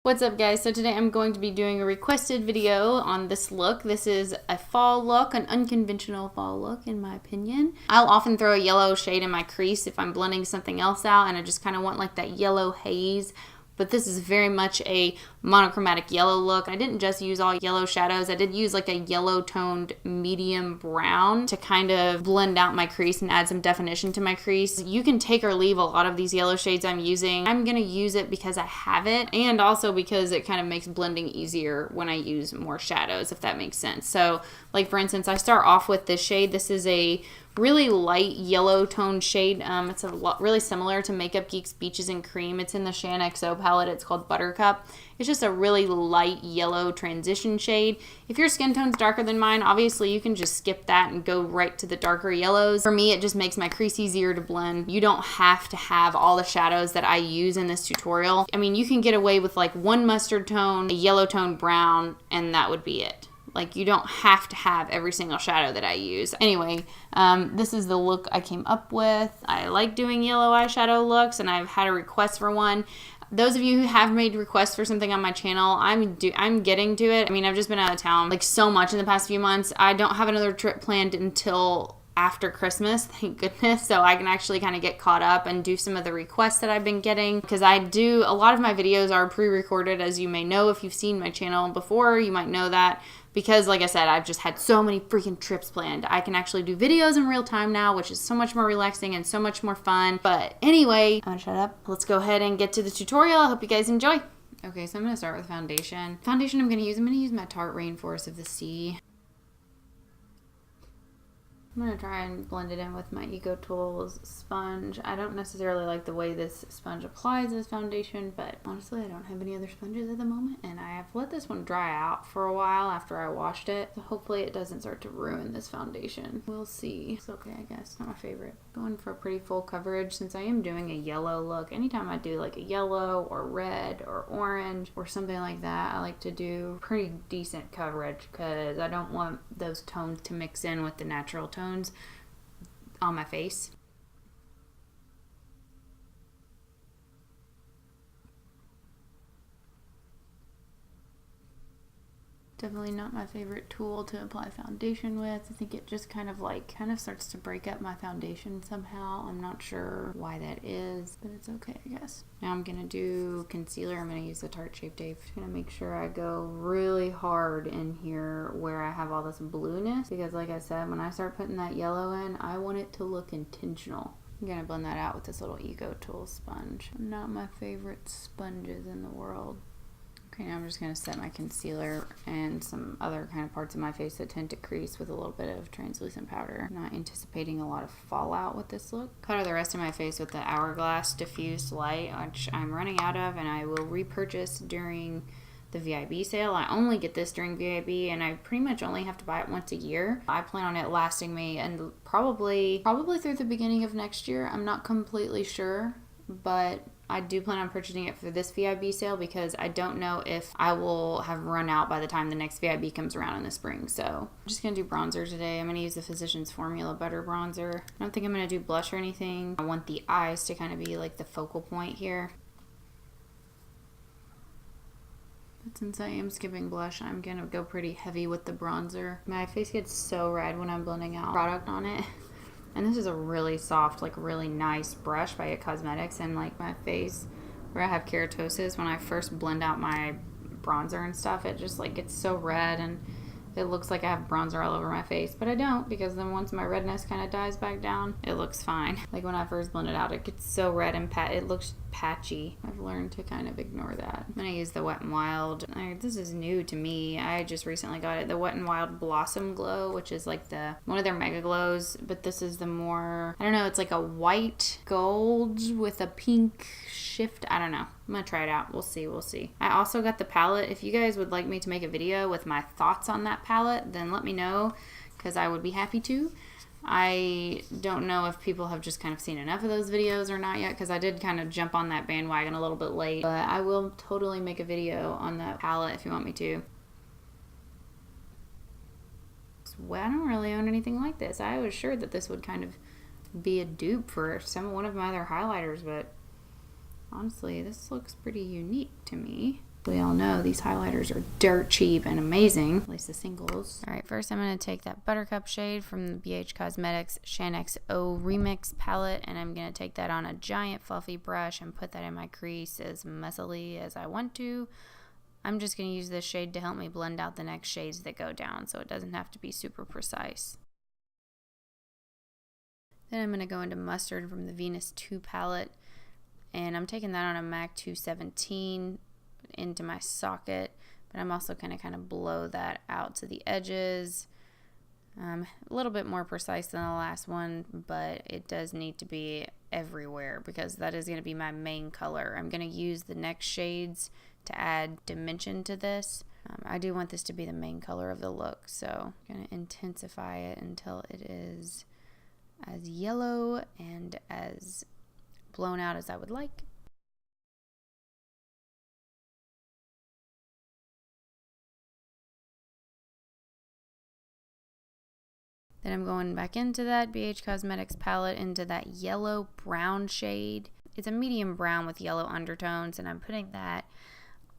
What's up guys? So today I'm going to be doing a requested video on this look. This is a fall look, an unconventional fall look in my opinion. I'll often throw a yellow shade in my crease if I'm blending something else out and I just kind of want like that yellow haze. But this is very much a monochromatic yellow look. I didn't just use all yellow shadows. I did use like a yellow toned medium brown to kind of blend out my crease and add some definition to my crease. You can take or leave a lot of these yellow shades I'm using. I'm gonna use it because I have it and also because it kind of makes blending easier when I use more shadows, if that makes sense. So like for instance, I start off with this shade. This is a really light yellow toned shade. It's a lot really similar to Makeup Geek's Beaches and Cream. It's in the Shaaanxo palette. It's called Buttercup. It's just a really light yellow transition shade. If your skin tone's darker than mine, obviously you can just skip that and go right to the darker yellows. For me, it just makes my crease easier to blend. You don't have to have all the shadows that I use in this tutorial. I mean, you can get away with like one mustard tone, a yellow tone brown, and that would be it. Like, you don't have to have every single shadow that I use. Anyway, this is the look I came up with. I like doing yellow eyeshadow looks, and I've had a request for one. Those of you who have made requests for something on my channel, I'm getting to it. I mean, I've just been out of town like so much in the past few months. I don't have another trip planned until after Christmas, thank goodness, so I can actually kind of get caught up and do some of the requests that I've been getting, because a lot of my videos are pre-recorded, as you may know. If you've seen my channel before, you might know that, because like I said, I've just had so many freaking trips planned. I can actually do videos in real time now, which is so much more relaxing and so much more fun. But anyway, I'm gonna shut up. Let's go ahead and get to the tutorial. I hope you guys enjoy. Okay, so I'm gonna start with foundation. Foundation I'm gonna use my Tarte Rainforest of the Sea. I'm going to try and blend it in with my Eco Tools sponge. I don't necessarily like the way this sponge applies as foundation, but honestly I don't have any other sponges at the moment, and I have let this one dry out for a while after I washed it, so hopefully it doesn't start to ruin this foundation. We'll see. It's okay, I guess. Not my favorite. Going for a pretty full coverage since I am doing a yellow look. Anytime I do like a yellow or red or orange or something like that, I like to do pretty decent coverage because I don't want those tones to mix in with the natural tones on my face. Definitely not my favorite tool to apply foundation with. I think it just kind of starts to break up my foundation somehow. I'm not sure why that is, but it's okay, I guess. Now I'm gonna do concealer. I'm gonna use the Tarte Shape Tape. I'm gonna make sure I go really hard in here where I have all this blueness, because like I said, when I start putting that yellow in, I want it to look intentional. I'm gonna blend that out with this little Eco Tools sponge. Not my favorite sponges in the world. Okay, now I'm just going to set my concealer and some other kind of parts of my face that tend to crease with a little bit of translucent powder. Not anticipating a lot of fallout with this look. Color the rest of my face with the Hourglass Diffused light, which I'm running out of, and I will repurchase during the VIB sale. I only get this during VIB, and I pretty much only have to buy it once a year. I plan on it lasting me and probably through the beginning of next year. I'm not completely sure, but I do plan on purchasing it for this VIB sale because I don't know if I will have run out by the time the next VIB comes around in the spring. So I'm just going to do bronzer today. I'm going to use the Physicians Formula Butter Bronzer. I don't think I'm going to do blush or anything. I want the eyes to kind of be like the focal point here. But since I am skipping blush, I'm going to go pretty heavy with the bronzer. My face gets so red when I'm blending out product on it. And this is a really soft, like really nice brush by Cosmetics, and like my face where I have keratosis, when I first blend out my bronzer and stuff, it just like gets so red and it looks like I have bronzer all over my face, but I don't, because then once my redness kind of dies back down, it looks fine. Like when I first blend it out, it gets so red and it looks patchy. I've learned to kind of ignore that. I'm gonna use the Wet n Wild. This is new to me. I just recently got it. The Wet n Wild Blossom Glow, which is like one of their Megaglows, but this is the more, I don't know, it's like a white gold with a pink shift. I don't know. I'm gonna try it out. We'll see. I also got the palette. If you guys would like me to make a video with my thoughts on that palette, then let me know, because I would be happy to. I don't know if people have just kind of seen enough of those videos or not yet, because I did kind of jump on that bandwagon a little bit late, but I will totally make a video on that palette if you want me to. Well, I don't really own anything like this. I was sure that this would kind of be a dupe for one of my other highlighters, but honestly, this looks pretty unique to me. We all know these highlighters are dirt cheap and amazing, at least the singles. All right, first I'm going to take that Buttercup shade from the BH Cosmetics Shaaanxo Remix palette, and I'm going to take that on a giant fluffy brush and put that in my crease as messily as I want to. I'm just going to use this shade to help me blend out the next shades that go down, so it doesn't have to be super precise. Then I'm going to go into Mustard from the Venus 2 palette, and I'm taking that on a MAC 217 into my socket, but I'm also going to kind of blow that out to the edges. A little bit more precise than the last one, but it does need to be everywhere because that is going to be my main color. I'm going to use the next shades to add dimension to this. I do want this to be the main color of the look, so I'm going to intensify it until it is as yellow and as blown out as I would like. Then I'm going back into that BH Cosmetics palette into that yellow brown shade. It's a medium brown with yellow undertones, and I'm putting that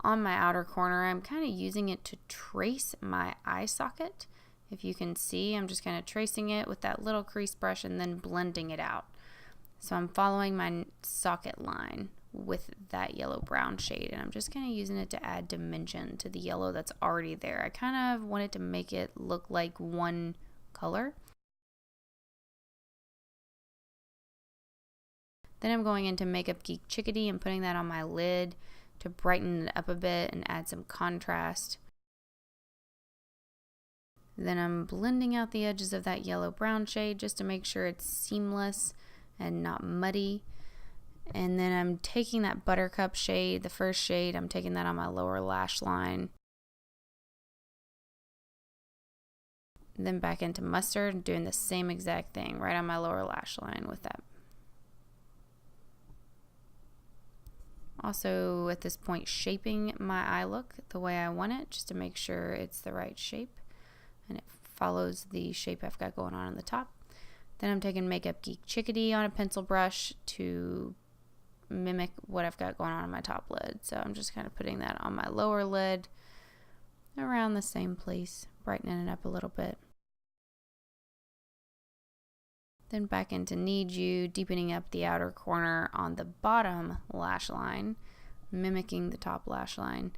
on my outer corner. I'm kind of using it to trace my eye socket. If you can see, I'm just kind of tracing it with that little crease brush and then blending it out. So I'm following my socket line with that yellow brown shade, and I'm just kind of using it to add dimension to the yellow that's already there. I kind of wanted to make it look like one color. Then I'm going into Makeup Geek Chickadee and putting that on my lid to brighten it up a bit and add some contrast. Then I'm blending out the edges of that yellow brown shade just to make sure it's seamless and not muddy. And then I'm taking that Buttercup shade, the first shade, I'm taking that on my lower lash line. Then back into Mustard and doing the same exact thing right on my lower lash line with that. Also at this point shaping my eye look the way I want it just to make sure it's the right shape and it follows the shape I've got going on the top. Then I'm taking Makeup Geek Chickadee on a pencil brush to mimic what I've got going on my top lid. So I'm just kind of putting that on my lower lid around the same place, brightening it up a little bit. Then back into Need You, deepening up the outer corner on the bottom lash line, mimicking the top lash line,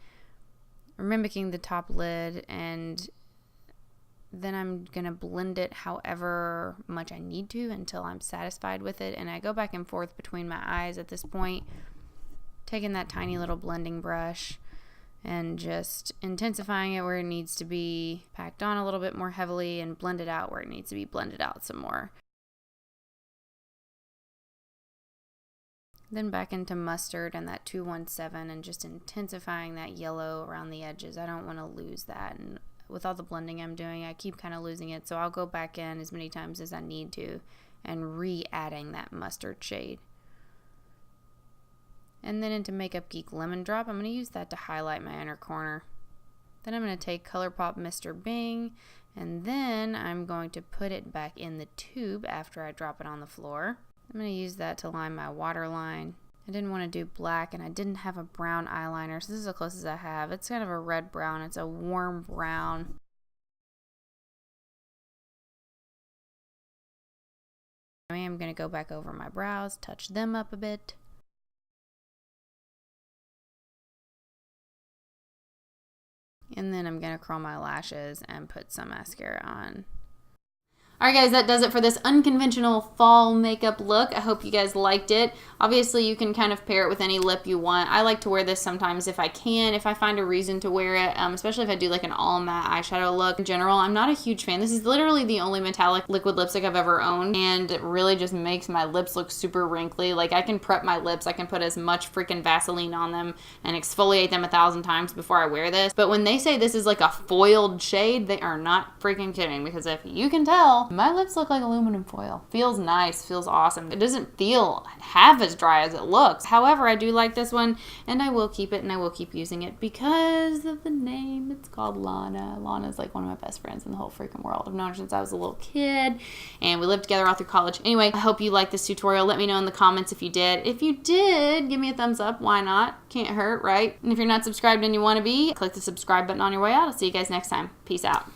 or mimicking the top lid, and then I'm going to blend it however much I need to until I'm satisfied with it. And I go back and forth between my eyes at this point, taking that tiny little blending brush and just intensifying it where it needs to be packed on a little bit more heavily and blend it out where it needs to be blended out some more. Then back into Mustard and that 217 and just intensifying that yellow around the edges. I don't want to lose that, and with all the blending I'm doing, I keep kind of losing it, so I'll go back in as many times as I need to and re-adding that mustard shade. And then into Makeup Geek Lemon Drop, I'm going to use that to highlight my inner corner. Then I'm going to take Colourpop Mr. Bing, and then I'm going to put it back in the tube after I drop it on the floor. I'm going to use that to line my waterline. I didn't want to do black, and I didn't have a brown eyeliner, so this is the closest I have. It's kind of a red brown. It's a warm brown. I'm going to go back over my brows, touch them up a bit. And then I'm going to curl my lashes and put some mascara on. Alright guys, that does it for this unconventional fall makeup look. I hope you guys liked it. Obviously you can kind of pair it with any lip you want. I like to wear this sometimes if I can, if I find a reason to wear it, especially if I do like an all matte eyeshadow look. In general, I'm not a huge fan. This is literally the only metallic liquid lipstick I've ever owned, and it really just makes my lips look super wrinkly. Like, I can prep my lips, I can put as much freaking Vaseline on them and exfoliate them 1,000 times before I wear this. But when they say this is like a foiled shade, they are not freaking kidding, because if you can tell, My lips look like aluminum foil. Feels nice, feels awesome. It doesn't feel half as dry as it looks. However, I do like this one, and I will keep it, and I will keep using it because of the name. It's called Lana. Lana's like one of my best friends in the whole freaking world. I've known her since I was a little kid, and we lived together all through college. Anyway, I hope you liked this tutorial. Let me know in the comments if you did. If you did, give me a thumbs up. Why not? Can't hurt, right? And if you're not subscribed and you want to be, click the subscribe button on your way out. I'll see you guys next time. Peace out.